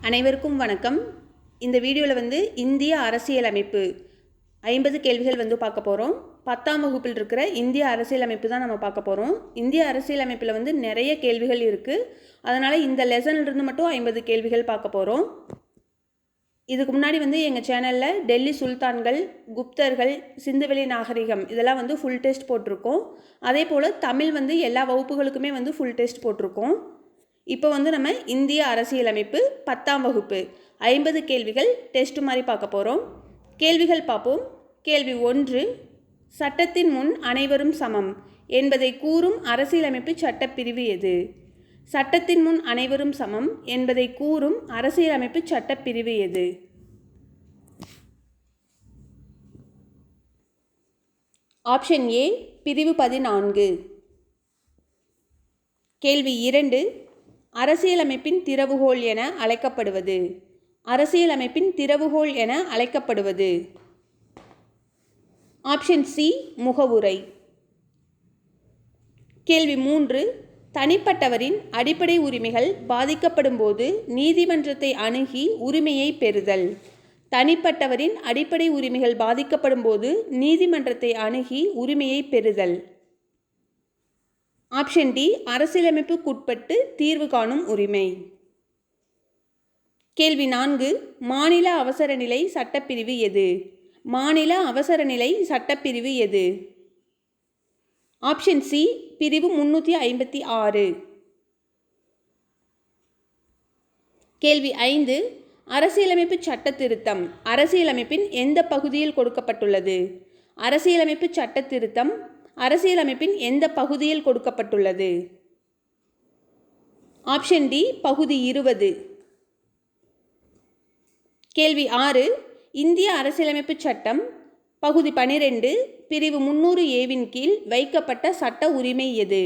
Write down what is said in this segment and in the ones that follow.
அனைவருக்கும் வணக்கம். இந்த வீடியோவில் இந்திய அரசியலமைப்பு 50 கேள்விகள் பார்க்க போகிறோம். 10ஆம் வகுப்பில் இருக்கிற இந்திய அரசியலமைப்பு தான் நம்ம பார்க்க போகிறோம். இந்திய அரசியலமைப்பில் நிறைய கேள்விகள் இருக்குது. அதனால் இந்த லெசன்லேருந்து மட்டும் 50 கேள்விகள் பார்க்க போகிறோம். இதுக்கு முன்னாடி எங்கள் சேனலில் டெல்லி சுல்தான்கள், குப்தர்கள், சிந்துவெளி நாகரிகம் இதெல்லாம் ஃபுல் டெஸ்ட் போட்டிருக்கோம். அதே போல் தமிழ் எல்லா வகுப்புகளுக்குமே ஃபுல் டெஸ்ட் போட்டிருக்கோம். இப்போ நம்ம இந்திய அரசியலமைப்பு 10ஆம் வகுப்பு 50 கேள்விகள் டெஸ்ட் மாதிரி பார்க்க போகிறோம். கேள்விகள் பார்ப்போம். கேள்வி 1, சட்டத்தின் முன் அனைவரும் சமம் என்பதை கூறும் அரசியலமைப்பு சட்டப்பிரிவு எது? சட்டத்தின் முன் அனைவரும் சமம் என்பதை கூறும் அரசியலமைப்பு சட்டப்பிரிவு எது? ஆப்ஷன் ஏ பிரிவு 14. கேள்வி 2, அரசியலமைப்பின் திறவுகோல் என அழைக்கப்படுவது. அரசியலமைப்பின் திறவுகோல் என அழைக்கப்படுவது. ஆப்ஷன் சி முகவுரை. கேள்வி 3, தனிப்பட்டவரின் அடிப்படை உரிமைகள் பாதிக்கப்படும் போது நீதிமன்றத்தை அணுகி உரிமையை பெறுதல். தனிப்பட்டவரின் அடிப்படை உரிமைகள் பாதிக்கப்படும் போது நீதிமன்றத்தை அணுகி உரிமையை பெறுதல். ஆப்ஷன் டி அரசியலமைப்புக்குட்பட்டு தீர்வு காணும் உரிமை. கேள்வி 4, மாநில அவசர நிலை சட்டப்பிரிவு எது? மாநில அவசர நிலை சட்டப்பிரிவு எது? ஆப்ஷன் சி பிரிவு 356. கேள்வி 5, அரசியலமைப்பு சட்ட திருத்தம் அரசியலமைப்பின் எந்த பகுதியில் கொடுக்கப்பட்டுள்ளது? அரசியலமைப்பு சட்ட திருத்தம் அரசியலமைப்பின் எந்த பகுதியில் கொடுக்கப்பட்டுள்ளது? ஆப்ஷன் டி பகுதி 20. கேள்வி 6, இந்திய அரசியலமைப்பு சட்டம் பகுதி 12 பிரிவு 300A கீழ் வைக்கப்பட்ட சட்ட உரிமை எது?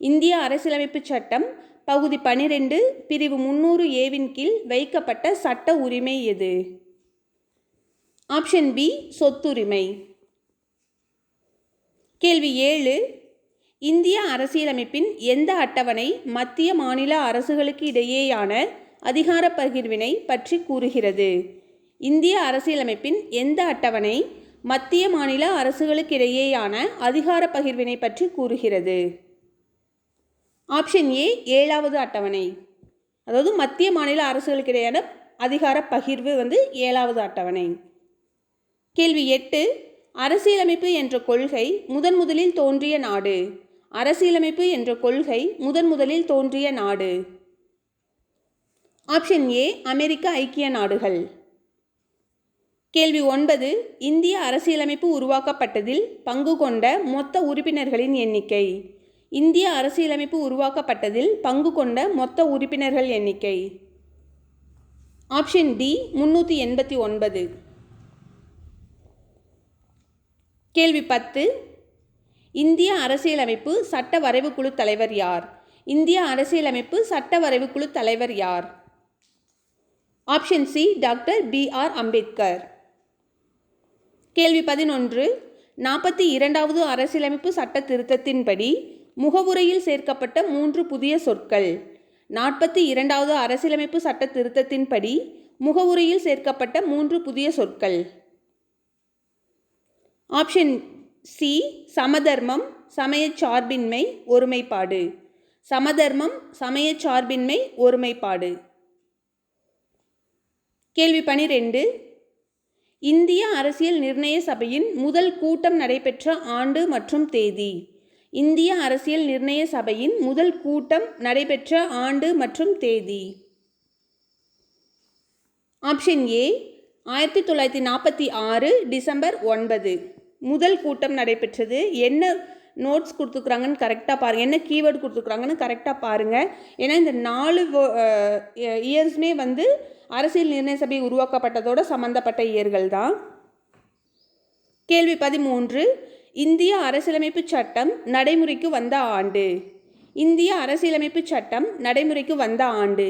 இந்திய அரசியலமைப்பு சட்டம் பகுதி 12 பிரிவு 300A கீழ் வைக்கப்பட்ட சட்ட உரிமை எது? ஆப்ஷன் பி சொத்துரிமை. கேள்வி 7, இந்திய அரசியலமைப்பின் எந்த அட்டவணை மத்திய மாநில அரசுகளுக்கு இடையேயான அதிகார பகிர்வினை பற்றி கூறுகிறது? இந்திய அரசியலமைப்பின் எந்த அட்டவணை மத்திய மாநில அரசுகளுக்கு இடையேயான அதிகார பகிர்வினை பற்றி கூறுகிறது? ஆப்ஷன் ஏ 7வது அட்டவணை. அதாவது மத்திய மாநில அரசுகளுக்கு இடையேயான அதிகார பகிர்வு 7வது அட்டவணை. கேள்வி 8, அரசியலமைப்பு என்ற கொள்கை முதலில் தோன்றிய நாடு. அரசியலமைப்பு என்ற கொள்கை முதலில் தோன்றிய நாடு. ஆப்ஷன் ஏ அமெரிக்க ஐக்கிய நாடுகள். கேள்வி 9, இந்திய அரசியலமைப்பு உருவாக்கப்பட்டதில் பங்கு கொண்ட மொத்த உறுப்பினர்களின் எண்ணிக்கை. இந்திய அரசியலமைப்பு உருவாக்கப்பட்டதில் பங்கு கொண்ட மொத்த உறுப்பினர்கள் எண்ணிக்கை. Option D 389. கேள்வி 10, இந்திய அரசியலமைப்பு சட்ட வரைவுக்குழு தலைவர் யார்? இந்திய அரசியலமைப்பு சட்ட வரைவுக்குழு தலைவர் யார்? Option C doctor B.R. Ambedkar. கேள்வி 11, 42வது அரசியலமைப்பு சட்ட திருத்தத்தின்படி முகவுரையில் சேர்க்கப்பட்ட 3 புதிய சொற்கள். 42வது அரசியலமைப்பு சட்ட திருத்தத்தின்படி முகவுரையில் சேர்க்கப்பட்ட 3 புதிய சொற்கள். ஆப்ஷன் சி சமதர்மம், சமயச்சார்பின்மை, ஒருமைப்பாடு. சமதர்மம், சமயச்சார்பின்மை, ஒருமைப்பாடு. கேள்வி 12, இந்திய அரசியல் நிர்ணய சபையின் முதல் கூட்டம் நடைபெற்ற ஆண்டு மற்றும் தேதி. இந்திய அரசியல் நிர்ணய சபையின் முதல் கூட்டம் நடைபெற்ற ஆண்டு மற்றும் தேதி. ஆப்ஷன் ஏ 1946 டிசம்பர் 9 முதல் கூட்டம் நடைபெற்றது. என்ன நோட்ஸ் கொடுத்துருக்குறாங்கன்னு கரெக்டாக பாருங்கள், என்ன கீவேர்டு கொடுத்துருக்குறாங்கன்னு கரெக்டாக பாருங்கள். ஏன்னா இந்த 4 இயர்ஸுமே அரசியல் நிர்ணய சபை உருவாக்கப்பட்டதோடு சம்மந்தப்பட்ட இயர்கள் தான். கேள்வி 13, இந்திய அரசியலமைப்பு சட்டம் நடைமுறைக்கு வந்த ஆண்டு. இந்திய அரசியலமைப்பு சட்டம் நடைமுறைக்கு வந்த ஆண்டு.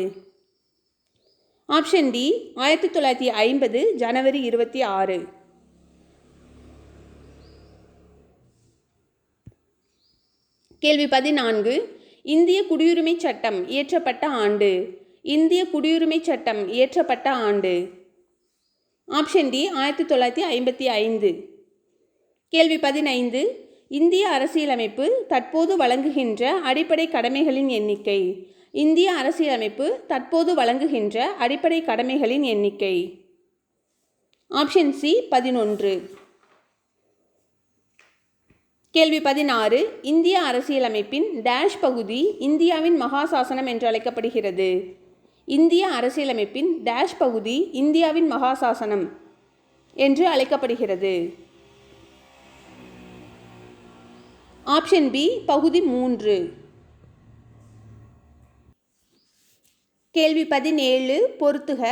ஆப்ஷன் டி 1950 ஜனவரி 26. கேள்வி 14, இந்திய குடியுரிமை சட்டம் இயற்றப்பட்ட ஆண்டு. இந்திய குடியுரிமை சட்டம் இயற்றப்பட்ட ஆண்டு? Option D 1955. கேள்வி 15. இந்திய அரசியலமைப்பு தற்போது வழங்குகின்ற அடிப்படை கடமைகளின் எண்ணிக்கை. இந்திய அரசியலமைப்பு தற்போது வழங்குகின்ற அடிப்படை கடமைகளின் எண்ணிக்கை. Option C 11. கேள்வி 16. இந்திய அரசியலமைப்பின் டேஷ் பகுதி இந்தியாவின் மகாசாசனம் என்று அழைக்கப்படுகிறது. இந்திய அரசியலமைப்பின் டேஷ் பகுதி இந்தியாவின் மகாசாசனம் என்று அழைக்கப்படுகிறது. ஆப்ஷன் பி பகுதி 3. கேள்வி 17 பொறுத்துக.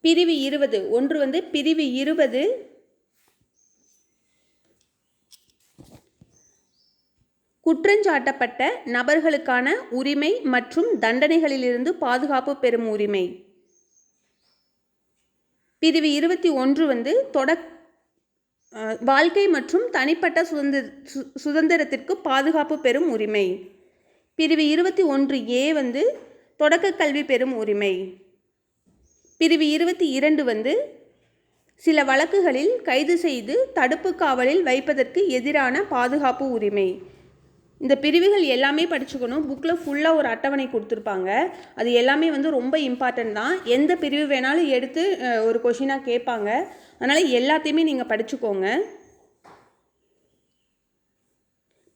பிரிவு 20. ஒன்று பிரிவு 20 குற்றஞ்சாட்டப்பட்ட நபர்களுக்கான உரிமை மற்றும் தண்டனைகளிலிருந்து பாதுகாப்பு பெறும் உரிமை. பிரிவு 21 வாழ்க்கை மற்றும் தனிப்பட்ட சுதந்திரத்திற்கு பாதுகாப்பு பெறும் உரிமை. பிரிவு 21A தொடக்க கல்வி பெறும் உரிமை. பிரிவு 22 சில வழக்குகளில் கைது செய்து தடுப்பு காவலில் வைப்பதற்கு எதிரான பாதுகாப்பு உரிமை. இந்த பிரிவுகள் எல்லாமே படிச்சுக்கணும். புக்கில் ஃபுல்லாக ஒரு அட்டவணை கொடுத்துருப்பாங்க. அது எல்லாமே ரொம்ப இம்பார்ட்டன்ட் தான். எந்த பிரிவு வேணாலும் எடுத்து ஒரு கொஷினாக கேட்பாங்க. அதனால் எல்லாத்தையுமே நீங்கள் படிச்சுக்கோங்க.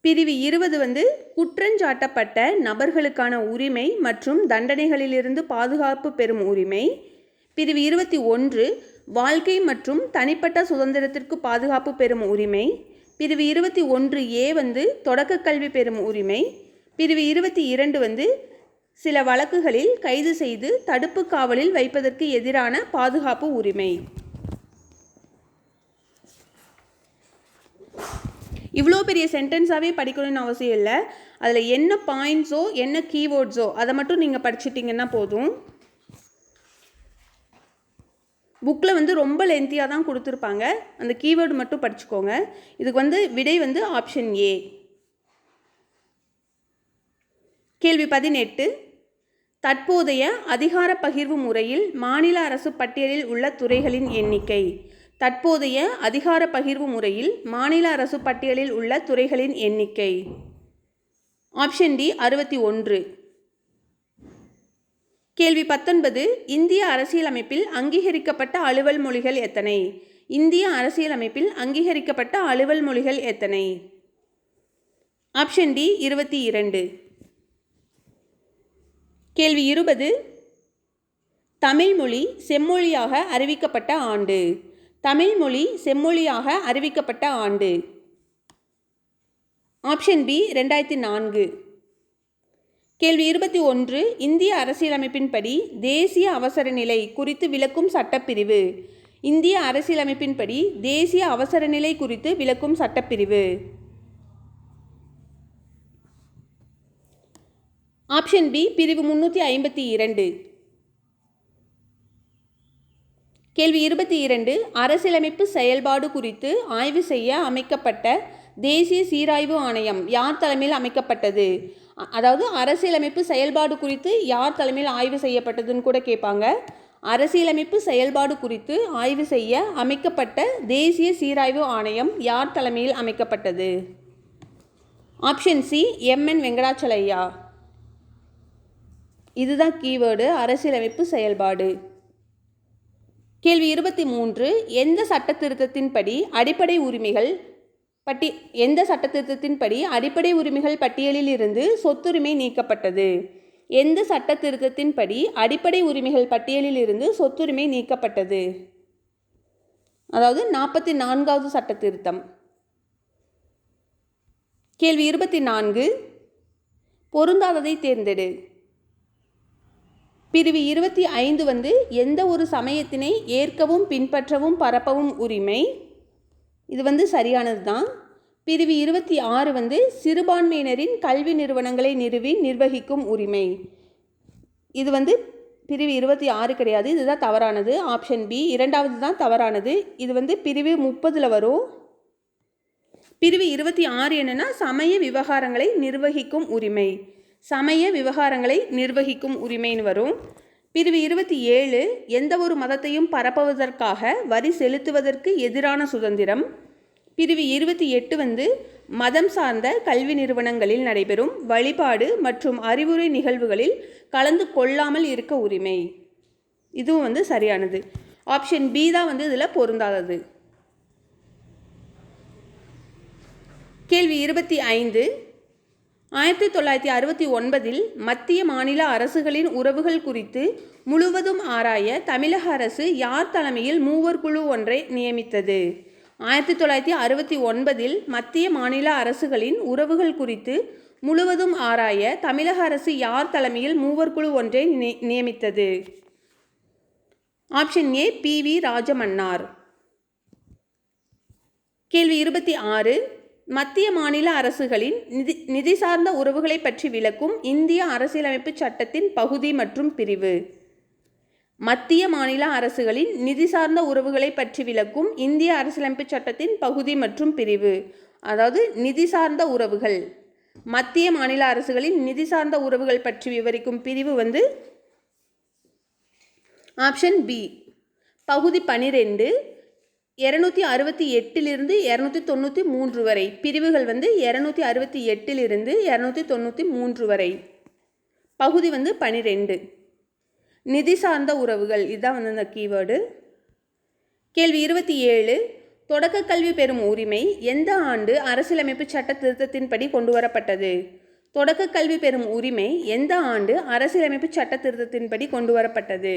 பிரிவு 20 குற்றஞ்சாட்டப்பட்ட நபர்களுக்கான உரிமை மற்றும் தண்டனைகளிலிருந்து பாதுகாப்பு பெறும் உரிமை. பிரிவு 21 வாழ்க்கை மற்றும் தனிப்பட்ட சுதந்திரத்திற்கு பாதுகாப்பு பெறும் உரிமை. பிரிவு 21A தொடக்க கல்வி பெறும் உரிமை. பிரிவு 22 சில வழக்குகளில் கைது செய்து தடுப்பு காவலில் வைப்பதற்கு எதிரான பாதுகாப்பு உரிமை. இவ்வளோ பெரிய சென்டென்ஸாகவே படிக்கணும்னு அவசியம் இல்லை. அதில் என்ன பாயிண்ட்ஸோ என்ன கீவேர்ட்ஸோ அதை மட்டும் நீங்கள் படிச்சிட்டிங்கன்னா போதும். புக்கில் ரொம்ப லென்த்தியாக தான் கொடுத்துருப்பாங்க. அந்த கீவேர்டு மட்டும் படிச்சுக்கோங்க. இதுக்கு விடை ஆப்ஷன் ஏ. கேள்வி 18. தற்போதைய அதிகார பகிர்வு முறையில் மாநில அரசு பட்டியலில் உள்ள துறைகளின் எண்ணிக்கை. தற்போதைய அதிகார பகிர்வு முறையில் மாநில அரசு பட்டியலில் உள்ள துறைகளின் எண்ணிக்கை. Option D 61. கேள்வி 19. இந்திய அரசியலமைப்பில் அங்கீகரிக்கப்பட்ட அலுவல் மொழிகள் எத்தனை? இந்திய அரசியலமைப்பில் அங்கீகரிக்கப்பட்ட அலுவல் மொழிகள் எத்தனை? Option D 22. கேள்வி 20. தமிழ் மொழி செம்மொழியாக அறிவிக்கப்பட்ட ஆண்டு. தமிழ் மொழி செம்மொழியாக அறிவிக்கப்பட்ட ஆண்டு. Option B 2004. கேள்வி 21. இந்திய அரசியலமைப்பின்படி தேசிய அவசர நிலை குறித்து விளக்கும் சட்டப்பிரிவு. இந்திய அரசியலமைப்பின்படி தேசிய அவசர நிலை குறித்து விளக்கும் சட்டப்பிரிவு. ஆப்ஷன் பி பிரிவு 352. கேள்வி 22. அரசியலமைப்பு செயல்பாடு குறித்து ஆய்வு செய்ய அமைக்கப்பட்ட தேசிய சீராய்வு ஆணையம் யார் தலைமையில் அமைக்கப்பட்டது? அதாவது அரசியலமைப்பு செயல்பாடு குறித்து யார் தலைமையில் ஆய்வு செய்யப்பட்டதுன்னு கூட கேட்பாங்க. அரசியலமைப்பு செயல்பாடு குறித்து ஆய்வு செய்ய அமைக்கப்பட்ட தேசிய சீராய்வு ஆணையம் யார் தலைமையில் அமைக்கப்பட்டது? Option C MN Venkatachaliah. இதுதான் கீவேர்டு அரசியலமைப்பு செயல்பாடு. கேள்வி 23. எந்த சட்டத்திருத்தத்தின்படி அடிப்படை உரிமைகள் அடிப்படை உரிமைகள் பட்டியலில் இருந்து சொத்துரிமை நீக்கப்பட்டது? எந்த சட்டத்திருத்தத்தின்படி அடிப்படை உரிமைகள் பட்டியலில் இருந்து சொத்துரிமை நீக்கப்பட்டது? அதாவது 44வது சட்டத்திருத்தம். கேள்வி 24. பொருந்தாததை தேர்ந்தெடு. பிரிவு 25 எந்த ஒரு சமயத்தினை ஏற்கவும் பின்பற்றவும் பரப்பவும் உரிமை. இது சரியானது தான். பிரிவு 26 சிறுபான்மையினரின் கல்வி நிறுவனங்களை நிறுவி நிர்வகிக்கும் உரிமை. இது பிரிவு 26 கிடையாது. இதுதான் தவறானது. ஆப்ஷன் பி 2வது தான் தவறானது. இது பிரிவு 30 வரும். பிரிவு 26 என்னன்னா சமய விவகாரங்களை நிர்வகிக்கும் உரிமை. சமய விவகாரங்களை நிர்வகிக்கும் உரிமைன்னு வரும். பிரிவு 27 எந்த ஒரு மதத்தையும் பரப்புவதற்காக வரி செலுத்துவதற்கு எதிரான சுதந்திரம். பிரிவு 28 மதம் சார்ந்த கல்வி நிறுவனங்களில் நடைபெறும் வழிபாடு மற்றும் அறிவுரை நிகழ்வுகளில் கலந்து கொள்ளாமல் இருக்க உரிமை. இதுவும் சரியானது. ஆப்ஷன் பி தான் இதில் பொருந்தாதது. கேள்வி 25 1969 மத்திய மாநில அரசுகளின் உறவுகள் குறித்து முழுவதும் ஆராய தமிழக அரசு யார் தலைமையில் மூவர் குழு ஒன்றை நியமித்தது? 1969 மத்திய மாநில அரசுகளின் உறவுகள் குறித்து முழுவதும் ஆராய தமிழக அரசு யார் தலைமையில் மூவர் குழு ஒன்றை நியமித்தது? Option A P V. ராஜமன்னார். கேள்வி 26 மத்திய மாநில அரசுகளின் நிதி சார்ந்த உறவுகளை பற்றி விளக்கும் இந்திய அரசியலமைப்பு சட்டத்தின் பகுதி மற்றும் பிரிவு. மத்திய மாநில அரசுகளின் நிதி சார்ந்த உறவுகளை பற்றி விளக்கும் இந்திய அரசியலமைப்பு சட்டத்தின் பகுதி மற்றும் பிரிவு. அதாவது நிதி சார்ந்த உறவுகள், மத்திய மாநில அரசுகளின் நிதி சார்ந்த உறவுகள் பற்றி விவரிக்கும் பிரிவு ஆப்ஷன் பி. பகுதி 12 268 293 வரை. பிரிவுகள் 268 293 வரை. பகுதி 12 நிதி சார்ந்த உறவுகள். இதுதான் அந்த கீவேர்டு. கேள்வி 27 தொடக்க கல்வி பெறும் உரிமை எந்த ஆண்டு அரசியலமைப்பு சட்ட திருத்தத்தின்படி கொண்டு வரப்பட்டது? தொடக்க கல்வி பெறும் உரிமை எந்த ஆண்டு அரசியலமைப்பு சட்ட திருத்தத்தின்படி கொண்டு வரப்பட்டது?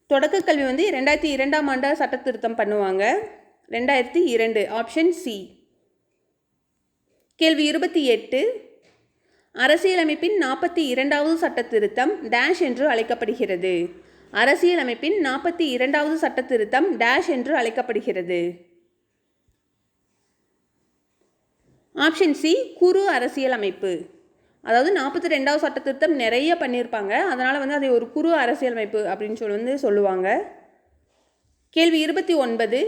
தொடக்க கல்வி 2002ஆம் ஆண்டு சட்ட திருத்தம் பண்ணுவாங்க. 2002. Option C. கேள்வி 28 அரசியலமைப்பின் 42வது சட்ட திருத்தம் டேஷ் என்று அழைக்கப்படுகிறது. அரசியலமைப்பின் 42வது சட்ட திருத்தம் டேஷ் என்று அழைக்கப்படுகிறது. ஆப்ஷன் சி குறு அரசியலமைப்பு. அதாவது 42வது சட்ட திருத்தம் நிறைய பண்ணியிருப்பாங்க, அதனால் அதை ஒரு குறு அரசியலமைப்பு அப்படின்னு சொல்லுவாங்க. கேள்வி 29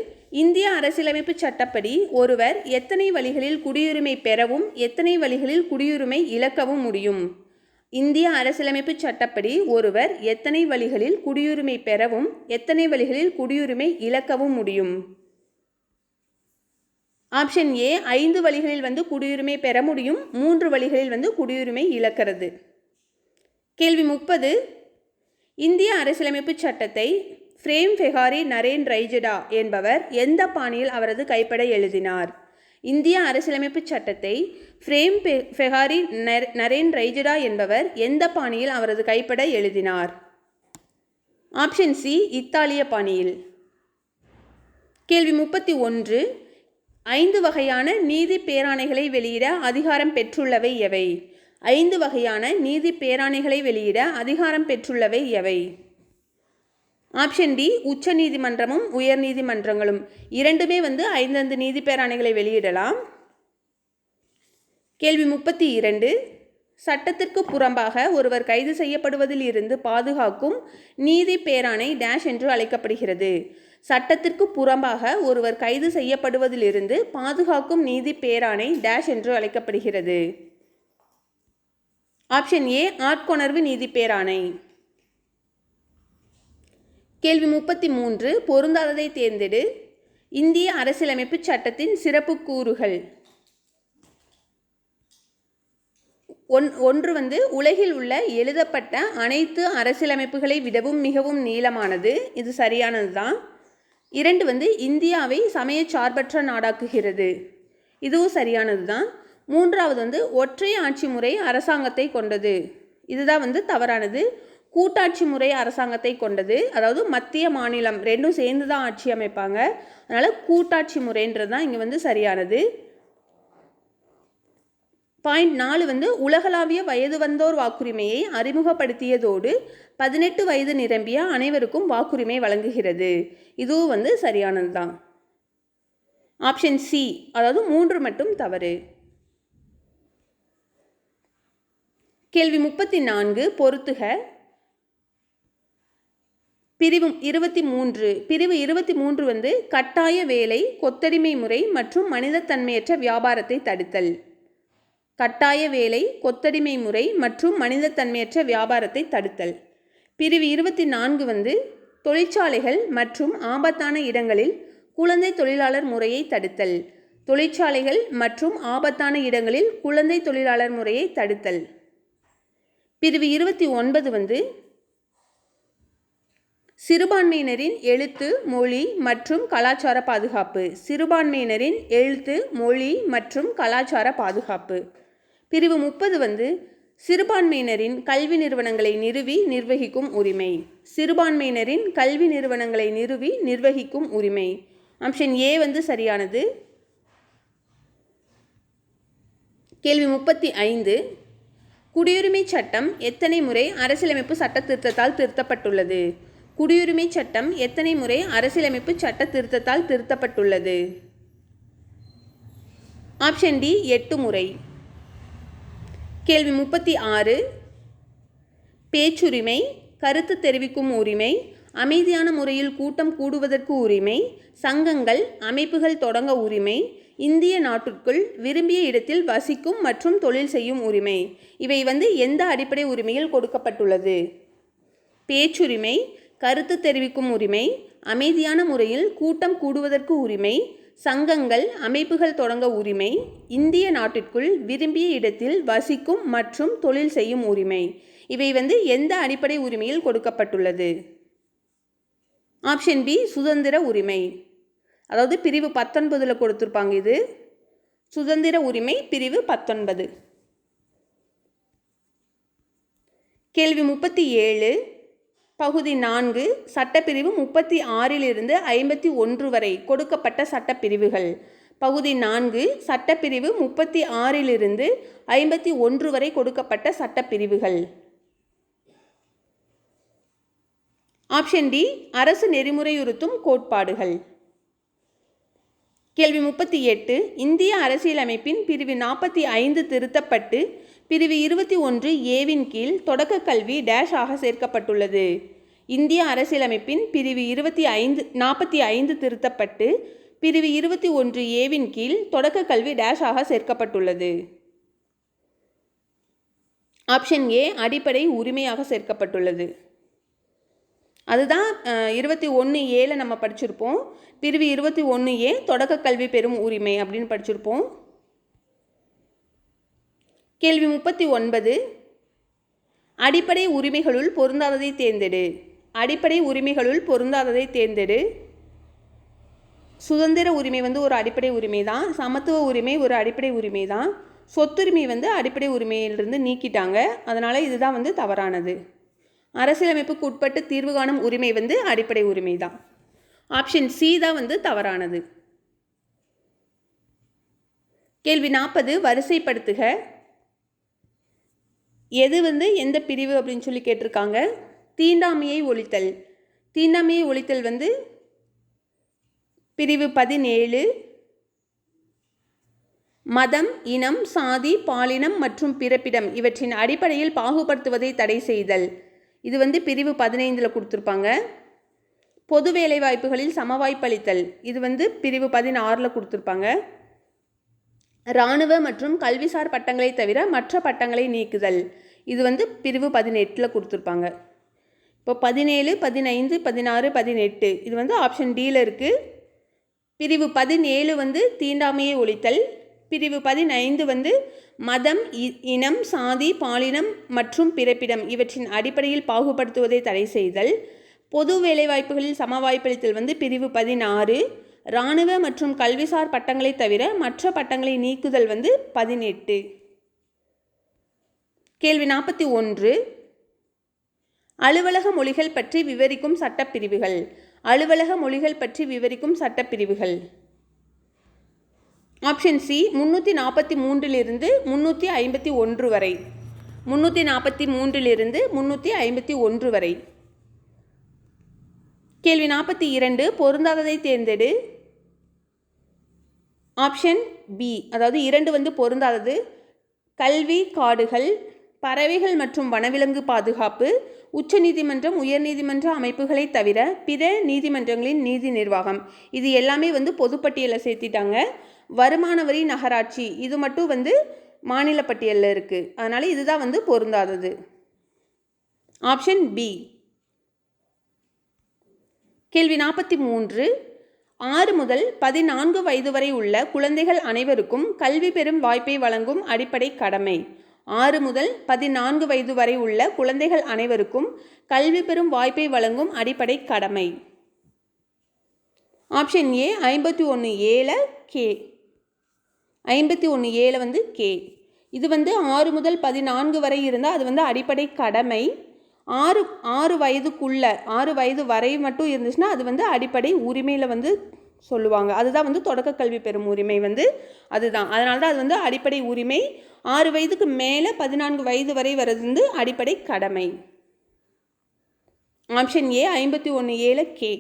இந்திய அரசியலமைப்பு சட்டப்படி ஒருவர் எத்தனை வழிகளில் குடியுரிமை பெறவும் எத்தனை வழிகளில் குடியுரிமை இழக்கவும் முடியும்? இந்திய அரசியலமைப்பு சட்டப்படி ஒருவர் எத்தனை வழிகளில் குடியுரிமை பெறவும் எத்தனை வழிகளில் குடியுரிமை இழக்கவும் முடியும்? ஆப்ஷன் ஏ 5 வழிகளில் குடியுரிமை பெற முடியும், 3 வழிகளில் குடியுரிமை இழக்கிறது. கேள்வி 30 இந்திய அரசியலமைப்பு சட்டத்தை ஃப்ரேம் ஃபெஹாரி நரேன் ரைஜடா என்பவர் எந்த பாணியில் அவரது கைப்பட எழுதினார்? இந்திய அரசியலமைப்பு சட்டத்தை ஃப்ரேம் ஃபெஹாரி நரேன் ரைஜடா என்பவர் எந்த பாணியில் அவரது கைப்பட எழுதினார்? ஆப்ஷன் சி இத்தாலிய பாணியில். கேள்வி 31 5 வகையான நீதி பேராணைகளை வெளியிட அதிகாரம் பெற்றுள்ளவை எவை? 5 வகையான நீதி பேராணைகளை வெளியிட அதிகாரம் பெற்றுள்ளவை எவை? ஆப்ஷன் டி உச்ச நீதிமன்றமும் உயர் நீதிமன்றங்களும். இரண்டுமே 5 நீதி பேராணைகளை வெளியிடலாம். கேள்வி 32 சட்டத்திற்கு புறம்பாக ஒருவர் கைது செய்யப்படுவதில் இருந்து பாதுகாக்கும் நீதி பேராணை டேஷ் என்று அழைக்கப்படுகிறது. சட்டத்திற்கு புறம்பாக ஒருவர் கைது செய்யப்படுவதிலிருந்து பாதுகாக்கும் நீதி பேராணை டேஷ் என்று அழைக்கப்படுகிறது. ஆப்ஷன் ஏ ஆட்கொணர்வு நீதி பேராணை. கேள்வி 33 பொருந்தாததை தேர்ந்தெடு. இந்திய அரசியலமைப்பு சட்டத்தின் சிறப்பு கூறுகள். ஒன்று உலகில் உள்ள எழுதப்பட்ட அனைத்து அரசியலமைப்புகளை விடவும் மிகவும் நீளமானது. இது சரியானது தான். 2 இந்தியாவை சமய சார்பற்ற நாடாக்குகிறது. இதுவும் சரியானது தான். 3வது ஒற்றை ஆட்சி முறை அரசாங்கத்தை கொண்டது. இதுதான் தவறானது. கூட்டாட்சி முறை அரசாங்கத்தை கொண்டது. அதாவது மத்திய மாநிலம் ரெண்டும் சேர்ந்து தான் ஆட்சி அமைப்பாங்க. அதனால் கூட்டாட்சி முறைன்றது தான் இங்கே சரியானது. பாயிண்ட் 4 உலகளாவிய வயது வந்தோர் வாக்குரிமையை அறிமுகப்படுத்தியதோடு 18 வயது நிரம்பிய அனைவருக்கும் வாக்குரிமை வழங்குகிறது. இதுவும் சரியானது தான். ஆப்ஷன் சி அதாவது 3 மட்டும் தவறு. கேள்வி 34 பொறுத்துக. பிரிவு 23 கட்டாய வேலை, கொத்தடிமை முறை மற்றும் மனிதத்தன்மையற்ற வியாபாரத்தை தடுத்தல். கட்டாய வேலை, கொத்தடிமை முறை மற்றும் மனிதத்தன்மையற்ற வியாபாரத்தை தடுத்தல். பிரிவு 24 வந்து தொழிற்சாலைகள் மற்றும் ஆபத்தான இடங்களில் குழந்தை தொழிலாளர் முறையை தடுத்தல். தொழிற்சாலைகள் மற்றும் ஆபத்தான இடங்களில் குழந்தை தொழிலாளர் முறையை தடுத்தல். பிரிவு 29 வந்து சிறுபான்மையினரின் எழுத்து, மொழி மற்றும் கலாச்சார பாதுகாப்பு. சிறுபான்மையினரின் எழுத்து, மொழி மற்றும் கலாச்சார பாதுகாப்பு. பிரிவு 30 வந்து சிறுபான்மையினரின் கல்வி நிறுவனங்களை நிறுவி நிர்வகிக்கும் உரிமை. சிறுபான்மையினரின் கல்வி நிறுவனங்களை நிறுவி நிர்வகிக்கும் உரிமை. ஆப்ஷன் ஏ வந்து சரியானது. கேள்வி 35. குடியுரிமை சட்டம் எத்தனை முறை அரசியலமைப்பு சட்ட திருத்தத்தால் திருத்தப்பட்டுள்ளது? குடியுரிமை சட்டம் எத்தனை முறை அரசியலமைப்பு சட்ட திருத்தத்தால் திருத்தப்பட்டுள்ளது? ஆப்ஷன் டி 8 முறை. கேள்வி 36. பேச்சுரிமை, கருத்து தெரிவிக்கும் உரிமை, அமைதியான முறையில் கூட்டம் கூடுவதற்கு உரிமை, சங்கங்கள், அமைப்புகள் தொடங்க உரிமை, இந்திய நாட்டிற்குள் விரும்பிய இடத்தில் வசிக்கும் மற்றும் தொழில் செய்யும் உரிமை. இவை வந்து எந்த அடிப்படை உரிமையில் கொடுக்கப்பட்டுள்ளது? பேச்சுரிமை, கருத்து தெரிவிக்கும் உரிமை, அமைதியான முறையில் கூட்டம் கூடுவதற்கு உரிமை, சங்கங்கள், அமைப்புகள் தொடங்க உரிமை, இந்திய நாட்டிற்குள் விரும்பிய இடத்தில் வசிக்கும் மற்றும் தொழில் செய்யும் உரிமை. இவை வந்து எந்த அடிப்படை உரிமையில் கொடுக்கப்பட்டுள்ளது? ஆப்ஷன் பி சுதந்திர உரிமை. அதாவது பிரிவு 19 கொடுத்துருப்பாங்க. இது சுதந்திர உரிமை பிரிவு 19. கேள்வி 37. பகுதி 4 சட்டப்பிரிவு 36 51 வரை கொடுக்கப்பட்ட சட்டப்பிரிவுகள். பகுதி 4 சட்டப்பிரிவு 36 51 வரை கொடுக்கப்பட்ட சட்டப்பிரிவுகள். ஆப்ஷன் டி அரசு நெறிமுறையுறுத்தும் கோட்பாடுகள். கேள்வி 38. இந்திய அரசியலமைப்பின் பிரிவு 45 திருத்தப்பட்டு பிரிவு 21 ஏவின் கீழ் தொடக்க கல்வி டேஷ் ஆக சேர்க்கப்பட்டுள்ளது. இந்திய அரசியலமைப்பின் பிரிவு 45 திருத்தப்பட்டு பிரிவு 21 ஏவின் கீழ் தொடக்க கல்வி டேஷ் ஆக சேர்க்கப்பட்டுள்ளது. ஆப்ஷன் ஏ அடிப்படை உரிமையாக சேர்க்கப்பட்டுள்ளது. அதுதான் 21A நம்ம படிச்சிருப்போம். பிரிவு 21A தொடக்க கல்வி பெறும் உரிமை அப்படின்னு படிச்சிருப்போம். கேள்வி 39. அடிப்படை உரிமைகளுள் பொருந்தாததை தேர்ந்தெடு. அடிப்படை உரிமைகளுள் பொருந்தாததை தேர்ந்தெடு. சுதந்திர உரிமை வந்து ஒரு அடிப்படை உரிமை தான். சமத்துவ உரிமை ஒரு அடிப்படை உரிமை தான். சொத்துரிமை வந்து அடிப்படை உரிமையிலிருந்து நீக்கிட்டாங்க. அதனால் இதுதான் வந்து தவறானது. அரசியலமைப்புக்கு உட்பட்டு தீர்வு காணும் உரிமை வந்து அடிப்படை உரிமை தான். ஆப்ஷன் சி தான் வந்து தவறானது. கேள்வி 40. வரிசைப்படுத்துக. எது வந்து எந்த பிரிவு அப்படின்னு சொல்லி கேட்டிருக்காங்க. தீண்டாமையை ஒழித்தல். தீண்டாமையை ஒழித்தல் வந்து பிரிவு 17. மதம், இனம், சாதி, பாலினம் மற்றும் பிறப்பிடம் இவற்றின் அடிப்படையில் பாகுபடுத்துவதை தடை செய்தல். இது வந்து பிரிவு 15 கொடுத்துருப்பாங்க. பொது வேலைவாய்ப்புகளில் சமவாய்ப்பளித்தல். இது வந்து பிரிவு 16 கொடுத்துருப்பாங்க. இராணுவ மற்றும் கல்விசார் பட்டங்களை தவிர மற்ற பட்டங்களை நீக்குதல். இது வந்து பிரிவு 18 கொடுத்துருப்பாங்க. இப்போ 17, 15, 16, 18 இது வந்து ஆப்ஷன் டியில் இருக்குது. பிரிவு 17 வந்து தீண்டாமையை ஒழித்தல். பிரிவு 15 வந்து மதம், இனம், சாதி, பாலினம் மற்றும் பிறப்பிடம் இவற்றின் அடிப்படையில் பாகுபடுத்துவதை தடை செய்தல். பொது வேலைவாய்ப்புகளில் சமவாய்ப்பளித்தல் வந்து பிரிவு 16. இராணுவ மற்றும் கல்விசார் பட்டங்களை தவிர மற்ற பட்டங்களை நீக்குதல் வந்து 18. கேள்வி 41. அலுவலக மொழிகள் பற்றி விவரிக்கும் சட்டப்பிரிவுகள். அலுவலக மொழிகள் பற்றி விவரிக்கும் சட்டப்பிரிவுகள். ஆப்ஷன் சி 343 351 வரை. 343 351 வரை. கேள்வி 42. பொருந்தாததை தேர்ந்தெடு. ஆப்ஷன் பி அதாவது 2 வந்து பொருந்தாதது. கல்வி, காடுகள், பறவைகள் மற்றும் வனவிலங்கு பாதுகாப்பு, உச்சநீதிமன்றம், உயர்நீதிமன்ற அமைப்புகளை தவிர பிற நீதிமன்றங்களின் நீதி நிர்வாகம் இது எல்லாமே வந்து பொதுப்பட்டியலை சேர்த்திட்டாங்க. வருமான வரி, நகராட்சி இது மட்டும் வந்து மாநில பட்டியலில் இருக்குது. அதனால் இதுதான் வந்து பொருந்தாதது. Option B. கேள்வி 43. 6 முதல் 14 வயது வரை உள்ள குழந்தைகள் அனைவருக்கும் கல்வி பெறும் வாய்ப்பை வழங்கும் அடிப்படை கடமை. 6 முதல் 14 வயது வரை உள்ள குழந்தைகள் அனைவருக்கும் கல்வி பெறும் வாய்ப்பை வழங்கும் அடிப்படை கடமை. Option A 51A K. 51A வந்து கே. இது வந்து 6 முதல் 14 வரை இருந்தால் அது வந்து அடிப்படை கடமை. 6 வயதுக்குள்ள 6 வயது வரை மட்டும் இருந்துச்சுன்னா அது வந்து அடிப்படை உரிமையில் வந்து சொல்லுவாங்க. அதுதான் வந்து தொடக்க கல்வி பெறும் உரிமை வந்து அதுதான். அதனால தான் அது வந்து அடிப்படை உரிமை. 6 வயதுக்கு மேலே 14 வயது வரை வர்றது வந்து அடிப்படை கடமை. Option A 51A K.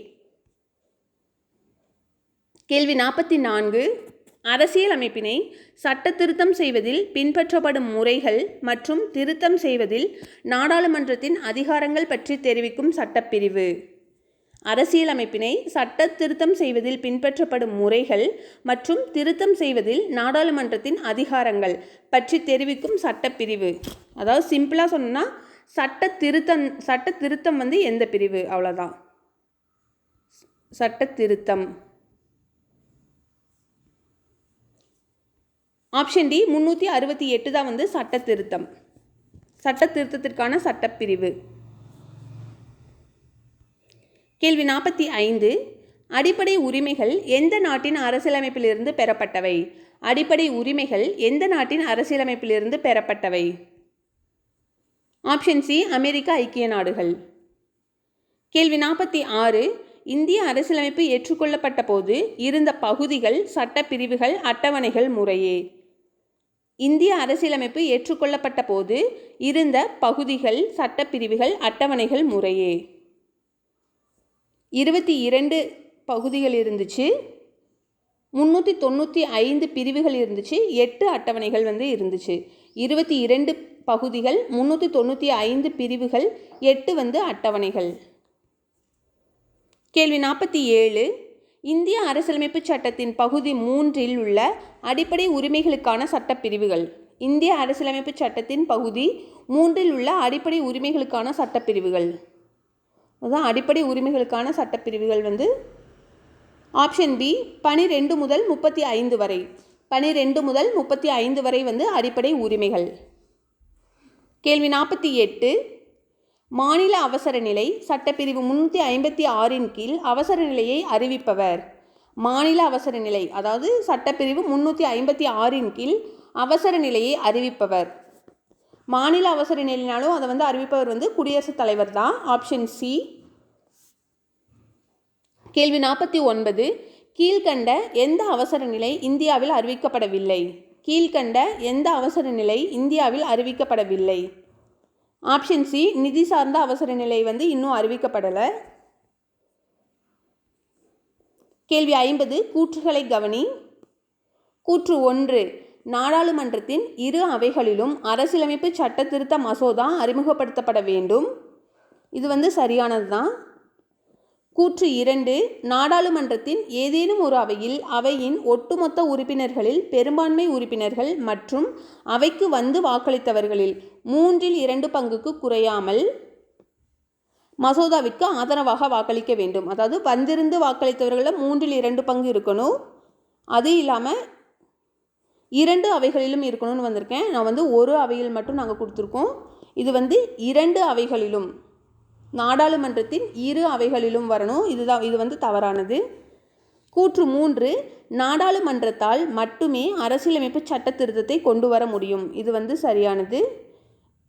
கேள்வி 44. அரசியல் அமைப்பினை சட்ட திருத்தம் செய்வதில் பின்பற்றப்படும் முறைகள் மற்றும் திருத்தம் செய்வதில் நாடாளுமன்றத்தின் அதிகாரங்கள் பற்றி தெரிவிக்கும் சட்டப்பிரிவு. அரசியல் அமைப்பினை சட்ட திருத்தம் செய்வதில் பின்பற்றப்படும் முறைகள் மற்றும் திருத்தம் செய்வதில் நாடாளுமன்றத்தின் அதிகாரங்கள் பற்றி தெரிவிக்கும் சட்டப்பிரிவு. அதாவது சிம்பிளாக சொன்னால் சட்ட திருத்தம் வந்து எந்த பிரிவு, அவ்வளோதான். சட்ட திருத்தம். ஆப்ஷன் டி 368 தான் வந்து சட்ட திருத்தம். சட்ட திருத்தத்திற்கான சட்டப்பிரிவு. கேள்வி 45. அடிப்படை உரிமைகள் எந்த நாட்டின் அரசியலமைப்பிலிருந்து பெறப்பட்டவை? அடிப்படை உரிமைகள் எந்த நாட்டின் அரசியலமைப்பிலிருந்து பெறப்பட்டவை? ஆப்ஷன் சி அமெரிக்க ஐக்கிய நாடுகள். கேள்வி 46. இந்திய அரசியலமைப்பு ஏற்றுக்கொள்ளப்பட்ட போது இருந்த பகுதிகள், சட்டப்பிரிவுகள், அட்டவணைகள் முறையே. இந்திய அரசியலமைப்பு ஏற்றுக்கொள்ளப்பட்ட போது இருந்த பகுதிகள், சட்டப்பிரிவுகள், அட்டவணைகள் முறையே. 22 பகுதிகள் இருந்துச்சு, 395 பிரிவுகள் இருந்துச்சு, 8 அட்டவணைகள் வந்து இருந்துச்சு. 22 பகுதிகள், 395 பிரிவுகள், 8 வந்து அட்டவணைகள். கேள்வி 47. இந்திய அரசியலமைப்பு சட்டத்தின் பகுதி 3 உள்ள அடிப்படை உரிமைகளுக்கான சட்டப்பிரிவுகள். இந்திய அரசியலமைப்பு சட்டத்தின் பகுதி 3 உள்ள அடிப்படை உரிமைகளுக்கான சட்டப்பிரிவுகள். அதுதான் அடிப்படை உரிமைகளுக்கான சட்டப்பிரிவுகள் வந்து ஆப்ஷன் பி 12 முதல் 35 வரை. 12 முதல் 35 வரை வந்து அடிப்படை உரிமைகள். கேள்வி 48. மாநில அவசர நிலை சட்டப்பிரிவு 356 கீழ் அவசர நிலையை அறிவிப்பவர். மாநில அவசர நிலை, அதாவது சட்டப்பிரிவு 356 கீழ் அவசர நிலையை அறிவிப்பவர். மாநில அவசர நிலைனாலும் அதை வந்து அறிவிப்பவர் வந்து குடியரசுத் தலைவர் தான். Option C. கேள்வி 49. கீழ்கண்ட எந்த அவசர நிலை இந்தியாவில் அறிவிக்கப்படவில்லை? கீழ்கண்ட எந்த அவசர நிலை இந்தியாவில் அறிவிக்கப்படவில்லை? ஆப்ஷன் சி நிதி சார்ந்த அவசர நிலை வந்து இன்னும் அறிவிக்கப்படலை. கேள்வி 50. கூற்றுகளை கவனி. கூற்று 1. நாடாளுமன்றத்தின் இரு அவைகளிலும் அரசியலமைப்பு சட்ட திருத்த மசோதா அறிமுகப்படுத்தப்பட வேண்டும். இது வந்து சரியானது தான். கூற்று 2. நாடாளுமன்றத்தின் ஏதேனும் ஒரு அவையில் அவையின் ஒட்டுமொத்த உறுப்பினர்களில் பெரும்பான்மை உறுப்பினர்கள் மற்றும் அவைக்கு வந்து வாக்களித்தவர்களில் 3/2 பங்குக்கு குறையாமல் மசோதாவிற்கு ஆதரவாக வாக்களிக்க வேண்டும். அதாவது வந்திருந்து வாக்களித்தவர்களில் 3/2 பங்கு இருக்கணும். அது இல்லாமல் 2 அவைகளிலும் இருக்கணும்னு வந்திருக்கேன். நான் வந்து ஒரு அவையில் மட்டும் நாங்கள் கொடுத்துருக்கோம். இது வந்து 2 அவைகளிலும், நாடாளுமன்றத்தின் இரு அவைகளிலும் வரணும். இது வந்து தவறானது. கூற்று 3. நாடாளுமன்றத்தால் மட்டுமே அரசியலமைப்பு சட்ட திருத்தத்தை கொண்டு வர முடியும். இது வந்து சரியானது.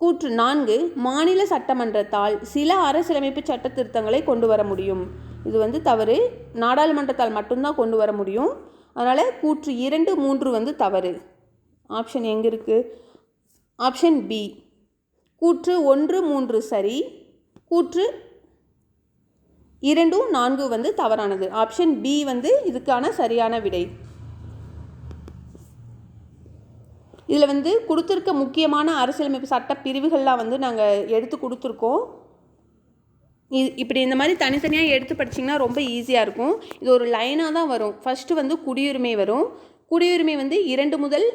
கூற்று 4. மாநில சட்டமன்றத்தால் சில அரசியலமைப்பு சட்ட திருத்தங்களை கொண்டு வர முடியும். இது வந்து தவறு. நாடாளுமன்றத்தால் மட்டும்தான் கொண்டு வர முடியும். அதனால் கூற்று 2, 3 வந்து தவறு. ஆப்ஷன் எங்கே இருக்குது? Option B. கூற்று 1, 3 சரி. கூற்று 2, 4 வந்து தவறானது. ஆப்ஷன் பி வந்து இதுக்கான சரியான விடை. இதில் வந்து கொடுத்துருக்க முக்கியமான அரசியலமைப்பு சட்ட பிரிவுகள்லாம் வந்து நாங்கள் எடுத்து கொடுத்துருக்கோம். இப்படி இந்த மாதிரி தனித்தனியாக எடுத்து படிச்சிங்கன்னா ரொம்ப ஈஸியாக இருக்கும். இது ஒரு லைனாக தான் வரும். ஃபஸ்ட்டு வந்து குடியுரிமை வரும். குடியுரிமை வந்து 2 முதல்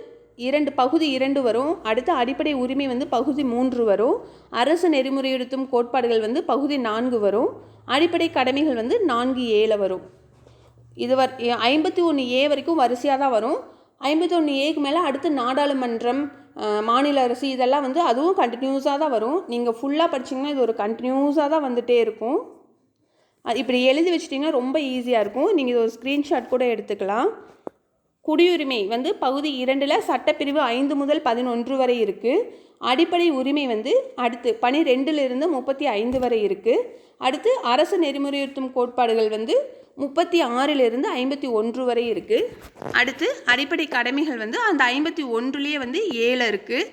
பகுதி 2 வரும். அடுத்து அடிப்படை உரிமை வந்து பகுதி 3 வரும். அரசு நெறிமுறைப்படுத்தும் கோட்பாடுகள் வந்து பகுதி 4 வரும். அடிப்படை கடமைகள் வந்து 4A வரும். இது 51A வரைக்கும் வரிசையாக தான் வரும். 51Aக்கு மேலே அடுத்து நாடாளுமன்றம், மாநில அரசு இதெல்லாம் வந்து அதுவும் கண்டினியூஸாக தான் வரும். நீங்கள் ஃபுல்லாக படிச்சிங்கன்னா இது ஒரு கண்டினியூஸாக தான் வந்துகிட்டே இருக்கும். இப்படி எழுதி வச்சிட்டிங்கன்னா ரொம்ப ஈஸியாக இருக்கும். நீங்கள் இது ஒரு ஸ்க்ரீன்ஷாட் கூட எடுத்துக்கலாம். குடியுரிமை வந்து பகுதி 2ல் சட்டப்பிரிவு 5 முதல் 11 வரை இருக்குது. அடிப்படை உரிமை வந்து அடுத்து 12லிருந்து 35 வரை இருக்குது. அடுத்து அரசு நெறிமுறைப்படுத்தும் கோட்பாடுகள் வந்து 36லிருந்து 51 வரை இருக்குது. அடுத்து அடிப்படை கடமைகள் வந்து அந்த 51லேயே வந்து 7 இருக்குது.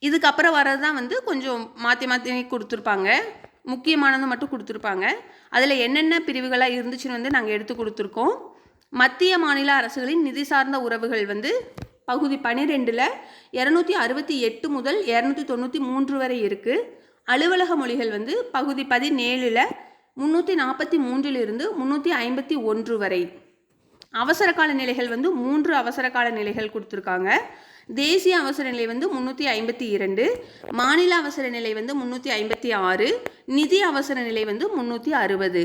இதுக்கப்புறம் வர்றது தான் வந்து கொஞ்சம் மாற்றி கொடுத்துருப்பாங்க. முக்கியமானது மட்டும் கொடுத்துருப்பாங்க. அதில் என்னென்ன பிரிவுகளாக இருந்துச்சுன்னு வந்து நாங்கள் எடுத்து கொடுத்துருக்கோம். மத்திய மாநில அரசுகளின் நிதி சார்ந்த உறவுகள் வந்து பகுதி 12ல் 268 முதல் 293 வரை இருக்குது. அலுவலக மொழிகள் வந்து பகுதி 17ல் 343லிருந்து 351 வரை. அவசர கால நிலைகள் வந்து 3 அவசர கால நிலைகள் கொடுத்துருக்காங்க. தேசிய அவசர நிலை வந்து 352, மாநில அவசர நிலை வந்து 356, நிதி அவசர நிலை வந்து 360.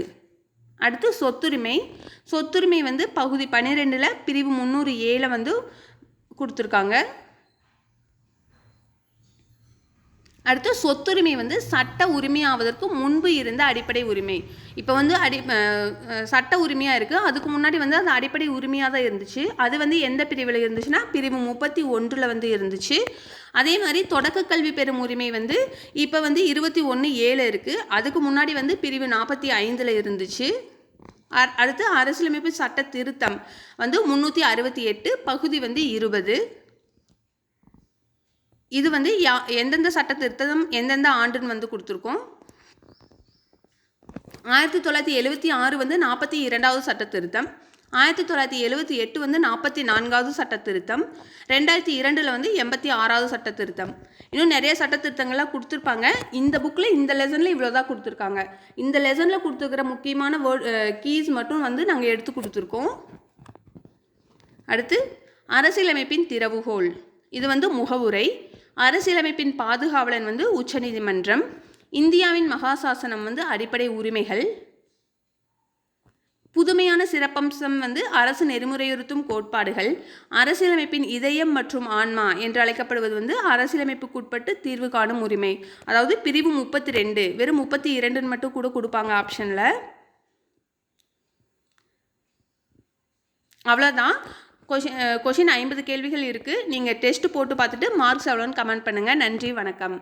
அடுத்து சொத்துரிமை வந்து பகுதி 12ல் பிரிவு 300A வந்து கொடுத்துருக்காங்க. அடுத்து சொத்துரிமை வந்து சட்ட உரிமையாவதற்கு முன்பு இருந்த அடிப்படை உரிமை. இப்போ வந்து சட்ட உரிமையாக இருக்குது. அதுக்கு முன்னாடி வந்து அது அடிப்படை உரிமையாக தான் இருந்துச்சு. அது வந்து எந்த பிரிவில் இருந்துச்சுன்னா பிரிவு 31ல் வந்து இருந்துச்சு. அதே மாதிரி தொடக்க கல்வி பெறும் உரிமை வந்து இப்போ வந்து 21A இருக்குது. அதுக்கு முன்னாடி வந்து பிரிவு 45ல் இருந்துச்சு. அடுத்து அரசியலமைப்பு சட்ட திருத்தம் வந்து 368 பகுதி வந்து 20. இது வந்து எந்தெந்த சட்ட திருத்தம் எந்தெந்த ஆண்டுன்னு வந்து கொடுத்துருக்கோம். 1976 வந்து 42வது சட்ட திருத்தம், 1978 வந்து 44வது சட்ட திருத்தம், 2002 வந்து 86வது சட்ட திருத்தம். இன்னும் நிறைய சட்ட திருத்தங்கள்லாம் கொடுத்துருப்பாங்க. இந்த புக்கில் இந்த லெசனில் இவ்வளோ தான் கொடுத்துருக்காங்க. இந்த லெசனில் கொடுத்துருக்கிற முக்கியமான கீஸ் மட்டும் வந்து நாங்கள் எடுத்து கொடுத்துருக்கோம். அடுத்து அரசியலமைப்பின் திறவுகோல், இது வந்து முகவுரை. அரசியலமைப்பின் பாதுகாவலன் வந்து உச்சநீதிமன்றம். இந்தியாவின் மகாசாசனம் வந்து அடிப்படை உரிமைகள். புதுமையான சிறப்பம்சம் வந்து அரசு நெறிமுறையுறுத்தும் கோட்பாடுகள். அரசியலமைப்பின் இதயம் மற்றும் ஆன்மா என்று அழைக்கப்படுவது வந்து அரசியலமைப்புக்குட்பட்டு தீர்வு காணும் உரிமை. அதாவது பிரிவு 32, வெறும் 32 மட்டும் கூட கொடுப்பாங்க ஆப்ஷனில். அவ்வளோதான். கொஷின் 50 கேள்விகள் இருக்குது. நீங்கள் டெஸ்ட் போட்டு பார்த்துட்டு மார்க்ஸ் எவ்வளோன்னு கமெண்ட் பண்ணுங்கள். நன்றி, வணக்கம்.